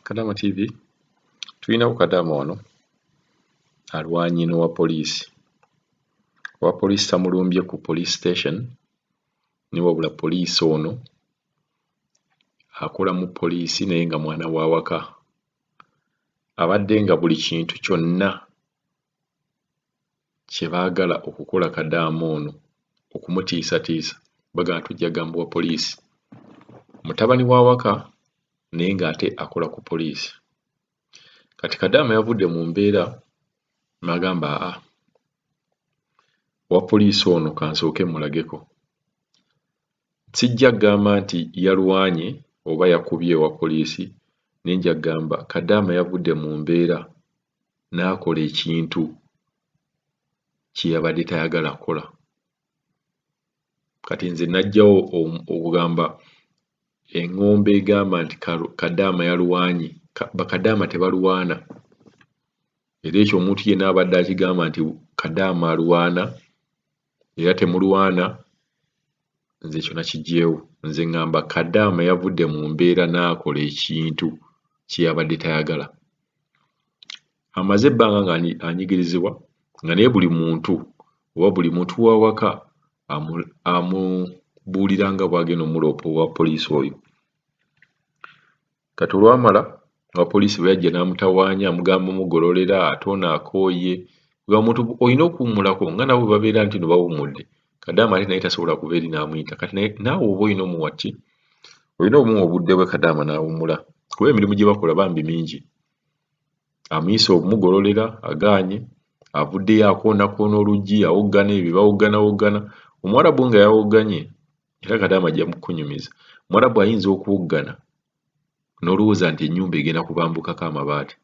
Kadama TV tulinawo Kadama wano alwanye n'owa poliisi. Owa poliisi tamulumbye ku police station ne wabula poliisi ono akola mu poliisi naye nga mwana wa waka. Abadde nga buli kintu kyonna kye baagala okukola Kadama ono okumutiisatiisa bagamba tujja gamba wa poliisi. Mutabani wa waka naye ng'ate akola ku poliisi. Kati Kadama yavudde mu mbeera n'agamba owa poliisi ono kansooke mulageko. Sijja kugamba nti yalwanye oba yakubye owa poliisi naye nja kugamba Kadama yavudde mu mbeera n'akola ekintu kye yabadde tayagala kukola. Kati nze najjawo okugamba eŋŋombe egamba nti Kadama yalwanye, bakadaama tebalwana. Era ekyo omuntu yenna abadde akigamba nti Kadama alwana era temulwana, nze ekyo nakiggyeewo. Nze ŋŋamba Kadama yavudde mu mbeera n'akola ekintu kye yabadde tayagala. Amaze ebbanga ng'anyigirizibwa nga naye buli muntu oba buli muntu wa waka amubuulira nga bw'agenda omuloopa owa poliisi oyo. Kati olwamala owa poliisi bwe yajja n'amutawaanya amugamba mugololera ate ono akooye. Omuntu olina okuwummulako nga nabo bwe babeera nti no bawummudde. Kadama ate naye tasobola kuva eri n'amuyita. Kati naawe oba olina omuwa ki? Olina omuwa obudde bwe Kadama n'awummula kuba emirimu gye bakola bambi mingi. Amuyise okumugololera agaanye, avuddeyo akoonakoona oluggi awoggana ebyo bawogganawoggana. Omuwarabu nga yawogganye era Kadama ajja mukunyumiza. Omuwarabu ayinza okuwoggana n'olowooza nti ennyumba egenda kubambukako amabaati.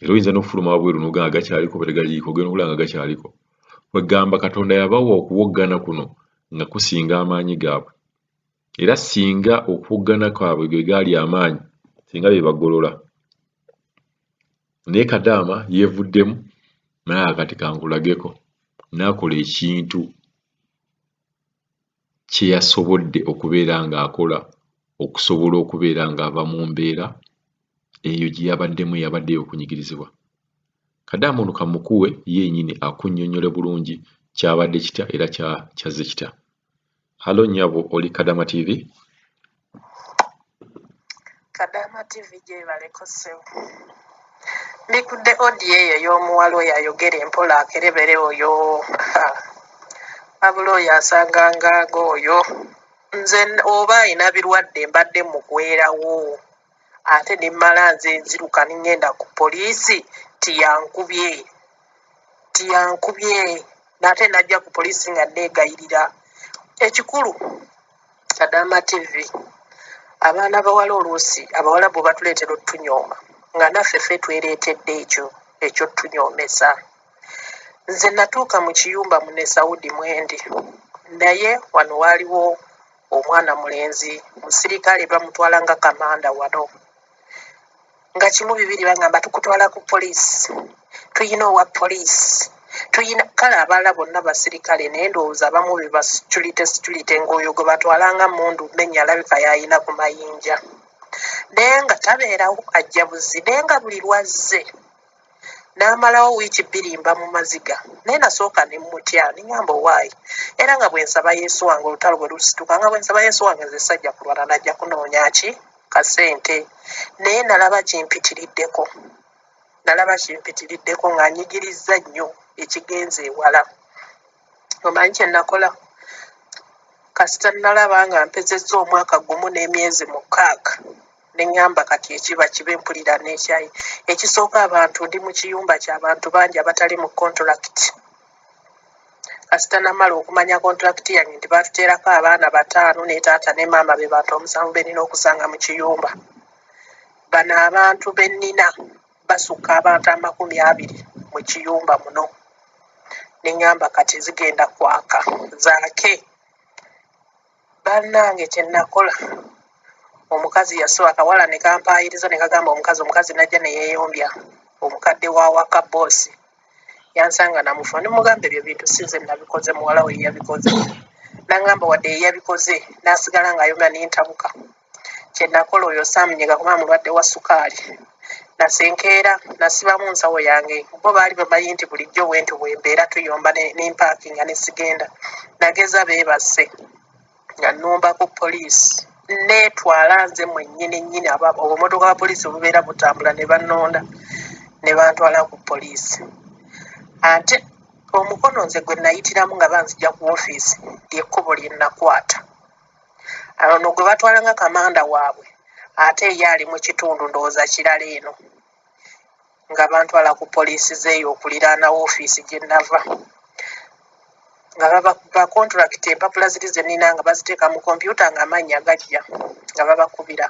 Era oyinza n'okufuluma wabweru n'ogamba gakyaliko oba tegaliiko, ogenda okulaba nga gakyaliko. Kwegamba Katonda yabawa okuwoggana kuno nga kusinga amaanyi gaabwe. Era singa okuwoggana kwabwe gwe gaali amaanyi, singa be bagolola. Naye Kadama yeevuddemu naye kati kankulageko, n'akola ekintu kye yasobodde okubeera ng'akola okusobola okubeera ng'ava mu mbeera eyo gye yabaddemu eyabaddeyo okunyigirizibwa. Kadama ono kamukuwe yennyini akunnyonnyole bulungi kyabadde kitya era kyazze kitya. Halo nnyabo, oli Kadama TV? Kadama TV gyebaleko ssebo. Mbikudde odiyo eyo y'omuwala oyo ayogera empola akerebere oyo. Wabula oyo asanganganga oyo. Nze oba ayina birwadde mbadde mugwerawo. Ate ne mmala nze nziruka ne ngenda ku poliisi tiyankubye. N'ate najja ku poliisi nga neegayirira. Ekikulu Kadama TV, abaana bawala oluusi abawala bwe batuleetera otunyooma nga naffe ffe twereetedde ekyo tunyoomesa. Nze natuuka mu kiyumba mu ne Saudi mwendi, naye wano waaliwo omwana mulenzi musirikale bamutwala nga kamanda wano. Nga kimu bibiri bangamba tukutwala ku poliisi, tuyina owa poliisi, tuyina kale abalala bonna basirikale naye ndowooza abamu be basitulite ng'oyo gwe batwalanga mundu mmenya alabika yayina ku mayinja. Naye nga tabeerawo ajja buzzi, naye nga buli lwazze n'amalawo wiiki bbiri mba mu maziga. Naye nasooka ne mmutya ne ŋŋamba owaayi. Era nga bwe nsaba Yesu wange olutalo bwe lusituka nga bwe nsaba Yesu wange nze sajja kulwana najja kunoonya ki? Kasente. Naye nalaba kimpitiriddeko ng'anyigirizza nnyo ekigenze ewala. Omanyi kye nakola? Kasita nalaba nga mpezezza omwaka gumu n'emyezi 6. Ne ŋŋamba kati ekiba kibe mpulira n'ekyayi. Ekisooka abantu ndi mu kiyumba ky'abantu bangi abatali mu kontulakiti. Kasita namala okumanya kontulakiti yange nti baatuteerako abaana 5 ne taata ne maama be bantu 7 be nnina okusanga mu kiyumba. Bano abantu be nnina basukka abantu 20 mu kiyumba muno. Ne ŋŋamba kati zigenda kwaka zaake. Bannange kye nakola, omukazi yasooka akawala ne kampaayiriza ne kagamba omukazi najja ne yeeyombya. Omukadde wa waka boosi yansanga namufa ne mugamba ebyo bintu si nze nabikoze, muwala we yabikoze. N'aŋŋamba wadde ye yabikoze n'asigala ng'ayomba n'entabuka. kye nakola oyo saamunyega kuba mulwadde wa sukaali nasenkeera nasibamu nsawo yange bo baali bamanyi nti bulijjo bwenti bwembeera tuyomba nempaakinga nesigenda nageza beebase nga nnumba ku poliisi neetwala nze mwennyini nnyini obumotoka bwa poliisi bubeera butambula ne bannonda ne bantwala ku poliisi ate omukono nze gwe nayitiramu nga banzija ku woofiisi lyekkubo lye nakwata ono gwe batwala nga kamanda waabwe ate ye ali mu kitundu ndowooza kirala eno nga bantwala ku poliisi zeeyo okuliraana woofiisi gye nava nga baba kontulakiti empapula ziri ze nnina nga baziteeka mu kompyuta ng'amannya gajja nga babakubira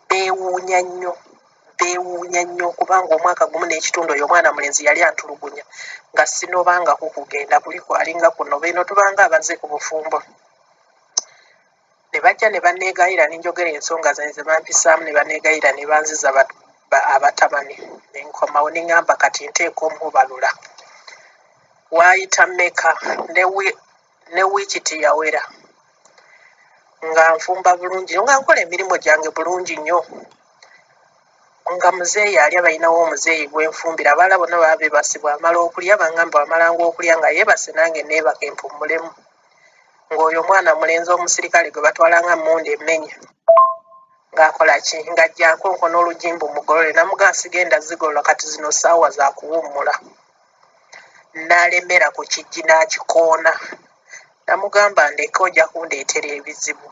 beewuunya nnyo kubanga omwaka gumu n'ekitundu oyo omwana mulenzi yali antulugunya nga sinobanga kukugenda kuli kwalinga kuno beeno tubanga abaze ku bufumbo ne bajja ne banneegayira nenjogera ensonga zange ze bampisaamu ne banneegayira ne banziza abatabani nenkomawo neŋŋamba kati nteeka omubalula waayita mmeka ne wiiki teyawera nga nfumba bulungi nga nkola emirimu gyange bulungi nnyo nga muzeeyi ali abalinawo omuzeeyi gwenfumbira abaala bonna baba beebasibwa amala okulya baŋŋamba amalanga okulya nga yeebase nange neebaka empummulemu ng'oyo omwana mulenzi omusirikale gwe batwalanga mmundu emmenya ng'akola ki ng'ajjankonko n'olugimbu mugolole namugaa sigenda zigolola kati zino ssaawa za kuwummula n'alemera ku kijji n'akikoona namugamba ndeke ojja kundeetera ebizibu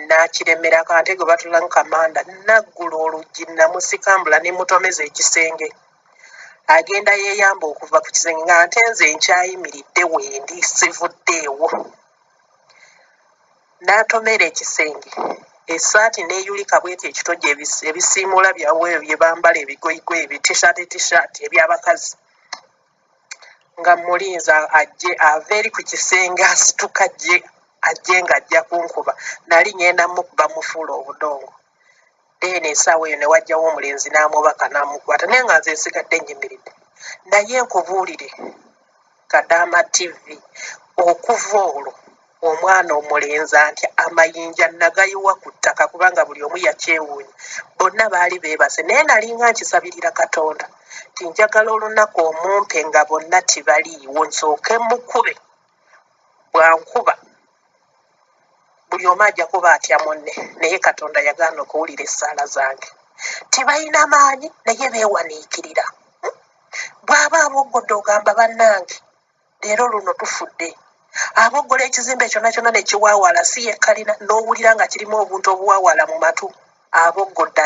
n'akiremera kante gwe batulamu kamanda naggula oluggi namusikambula ne mutomeza ekisenge agenda yeeyamba okuva ku kisenge nga nte nze nkyayimiridde wendi sivuddeewo n'atomera ekisenge essaati n'eyulika bweti ekitogi ebisiimula byabweyo bye bambala ebigoyigoyi ebitishaati eby'abakazi nga mulinza ajje ava eri ku kisenge asituka ajje ng'ajja kunkuba nali ngenda mukuba mufuula obudongo deene essaawa eyo ne wajjawo omulenzi n'amubaka n'amukwata naye nga nze nsigadde nnyimiridde naye nkubuulire Kadaama TV okuva olwo omwana omulenzi antya amayinja nagayiwa ku ttaka kubanga buli omu yakyewuunya bonna baali beebase naye nalinga nkisabirira Katonda ti njagala olunaku omumpe nga bonna tibaliiwo nsooke mukube bwankuba buli omu ajja kuba atya munne naye Katonda yagaana okuwulira essaala zange tibalina maanyi naye beewaniikirira bw'aba aboggodde ogamba bannange leero luno tufudde aboggola ekizimbe kyonna kyonna ne kiwaawala si yekkalina n'owulira nga kirimu obuntu obuwaawala mu matu aboggodde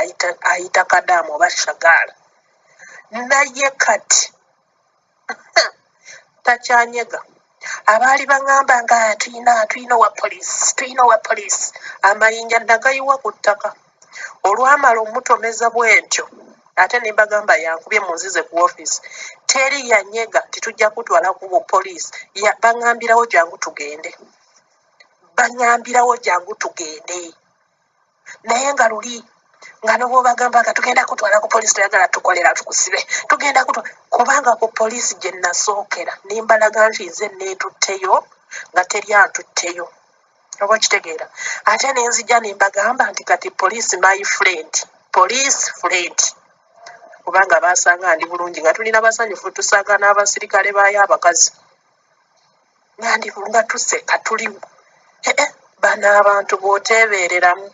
ayita Kadaama oba Shagaala naye kati takyanyega abaali baŋŋamba nga tuyina wa poliisi amayinja nagayiwa ku ttaka olwamala omutomeza bwentyo ate ne mbagamba yankubye munzize ku woofiisi teri yanyega titujja kutwala ku poliisi baŋŋambirawo jangu tugende naye nga luli nga nobwobagamba nga tugenda kutwala ku poliisi toyagala tukolera tukusibe tugenda kubanga ku poliisi gye nasookera nimbalaga nti nze neetutteyo nga teri antutteyo oba okitegeera ate nenzija nembagamba nti kati poliisi my friend police friend kubanga baasanga ndi bulungi nga tulina basanyufu tusanga n'abasirikale baayo abakazi nga tuseka tuliwo bano abantu bw'oteebereramu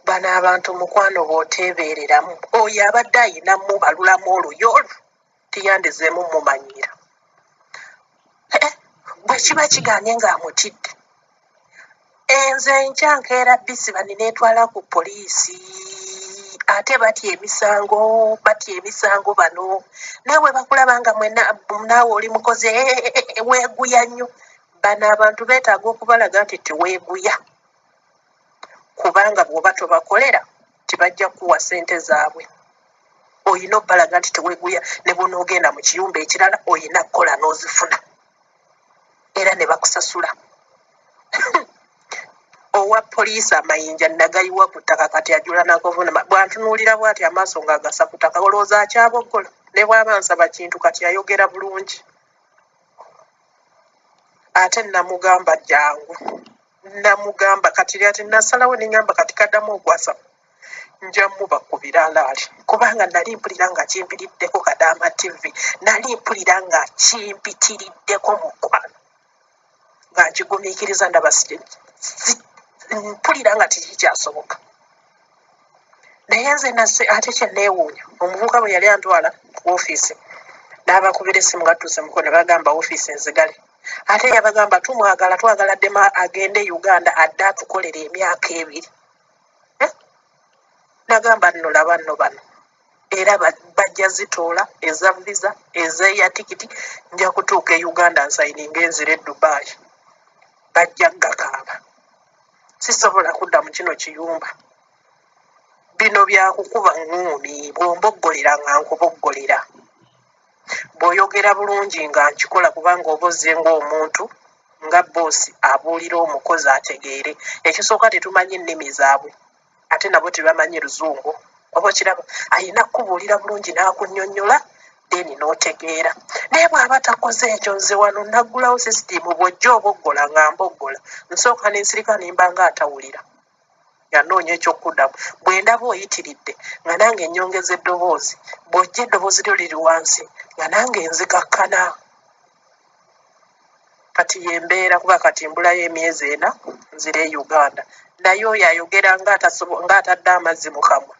bano abantu mukwano bw'oteebereramu oyo abadde ayinamu balulamu oluyo olwo tiyandizeemu mumanyira bwe kiba kigaanye ng'amutidde enze nkyankeera bisi bani neetwala ku poliisi ate batya emisango bano naawe bakulaba nga naawe oli mukozi weeguya nnyo bano abantu beetaaga okubalaga nti teweeguya kubanga bw'oba tobakolera tibajja kuwa ssente zaabwe oyina obbalaga nti teweeguya ne bwonoogenda mu kiyumba ekirala oyina kukola n'ozifuna era ne bakusasula owa poliisi amayinja nagayiwa ku ttaka kati ajula nakovunama bwantunuulira bw'ati amaaso ng'agasa ku ttaka olowooza akyaboggola ne bw'aba nsaba kintu kati ayogera bulungi ate namugamba jangu namugamba kati lyati nasalawo neŋŋamba kati kaddamu ogwasa nja muba ku biralaali kubanga nali mpulira nga kimpiriddeko Kadaama TV nali mpulira nga kimpitiriddeko mukwano nga nkigumiikiriza ndaba mpulira nga tikikyasoboka naye nze nase ate kyenneewuunya omuvubuka bwe yali antwala ku ofiisi n'abakubira essimu gatuuse mukono ne bagamba ofiisi enzigale ate yabagamba tumwagala twagala ddema agende Uganda adde atukolera emyaka 2 nagamba nno laba nno bano era bajja zitoola eza visa ezeya tikiti nja kutuuka e Uganda nsayininga enzira e Dubai bajja gakaaba sisobola kudda mu kino kiyumba bino byakukuba ngumi bwomboggolera nga nkuboggolera bw'oyogera bulungi nga nkikola kubanga oboze ng'omuntu nga boosi abuulira omukozi ategeere ekisooka tetumanyi nnimi zaabwe ate nabo tebamanyi luzungu oba kiraba ayina kukubuulira bulungi n'akunnyonnyola deni n'otegeera naye bw'aba takoze ekyo nze wano naggulawo sisitimu bw'ojja oboggola nga mboggola nsooka n'ensirika nimba nga atawulira yanoonya ekyokuddamu bwe ndaba oyitiridde nga nange ennyongeza eddoboozi bw'ojja eddoboozi lyo liri wansi nga nange nzikakkana kati yembeera kuba kati mbulayo emyezi 4 nzire e Uganda naye oyo ayogera nga atadde amazzi mu kamwa